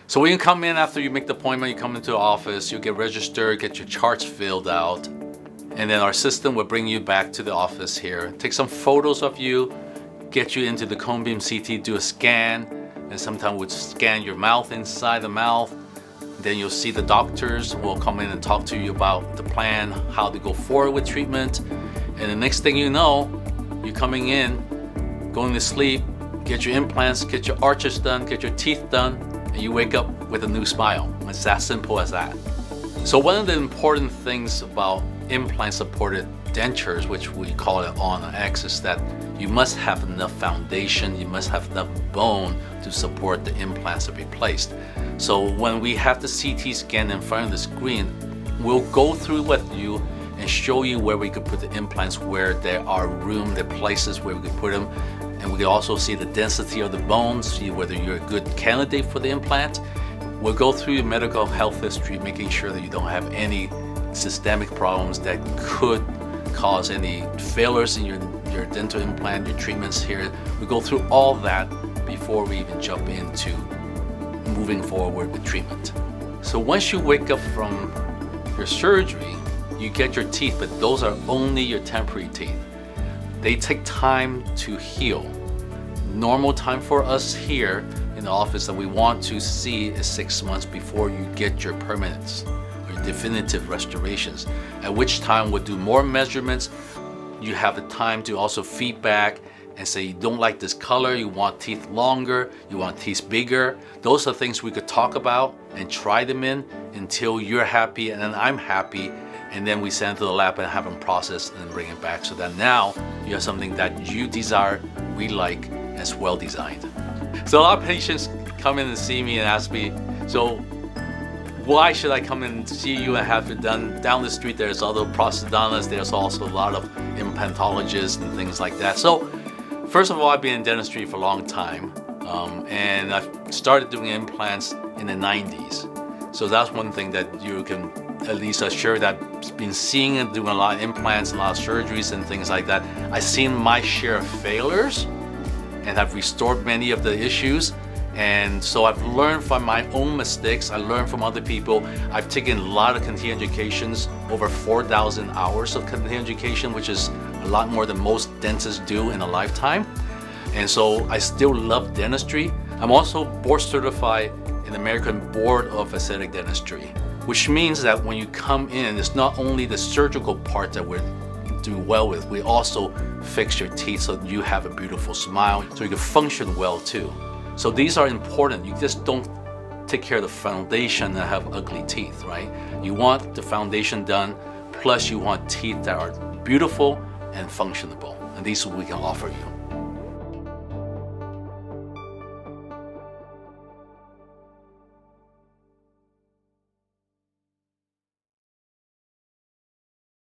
So when you come in after you make the appointment, you come into the office, you get registered, get your charts filled out, and then our system will bring you back to the office here, take some photos of you, get you into the cone beam CT, do a scan, and sometimes we'll scan your mouth inside the mouth. Then you'll see the doctors will come in and talk to you about the plan, how to go forward with treatment. And the next thing you know, you're coming in, going to sleep, get your implants, get your arches done, get your teeth done, and you wake up with a new smile. It's that simple as that. So one of the important things about implant supported dentures, which we call it on X, is that you must have enough foundation, you must have enough bone to support the implants to be placed. So when we have the CT scan in front of the screen, we'll go through with you and show you where we could put the implants, where there are room, there are places where we could put them. And we can also see the density of the bones, see whether you're a good candidate for the implant. We'll go through your medical health history, making sure that you don't have any systemic problems that could cause any failures in your dental implant, your treatments here. We go through all that before we even jump into moving forward with treatment. So once you wake up from your surgery, you get your teeth, but those are only your temporary teeth. They take time to heal. Normal time for us here in the office that we want to see is 6 months before you get your permanents or definitive restorations, at which time we'll do more measurements. You have the time to also feedback and say you don't like this color, you want teeth longer, you want teeth bigger. Those are things we could talk about and try them in until you're happy and then I'm happy, and then we send it to the lab and have them processed and bring it back so that now you have something that you desire, we like, as well designed. So a lot of patients come in and see me and ask me, so why should I come and see you and have it done? Down the street there's other prosthodontists, there's also a lot of implantologists and things like that. So first of all, I've been in dentistry for a long time, and I've started doing implants in the 90s. So that's one thing that you can at least assure that I've been seeing and doing a lot of implants, a lot of surgeries and things like that. I've seen my share of failures and have restored many of the issues. And so I've learned from my own mistakes. I learned from other people. I've taken a lot of continuing educations, over 4,000 hours of continuing education, which is a lot more than most dentists do in a lifetime. And so I still love dentistry. I'm also board certified in the American Board of Aesthetic Dentistry, which means that when you come in, it's not only the surgical part that we do well with, we also fix your teeth so you have a beautiful smile, so you can function well too. So these are important. You just don't take care of the foundation and have ugly teeth, right? You want the foundation done, plus you want teeth that are beautiful and functionable. And these we can offer you.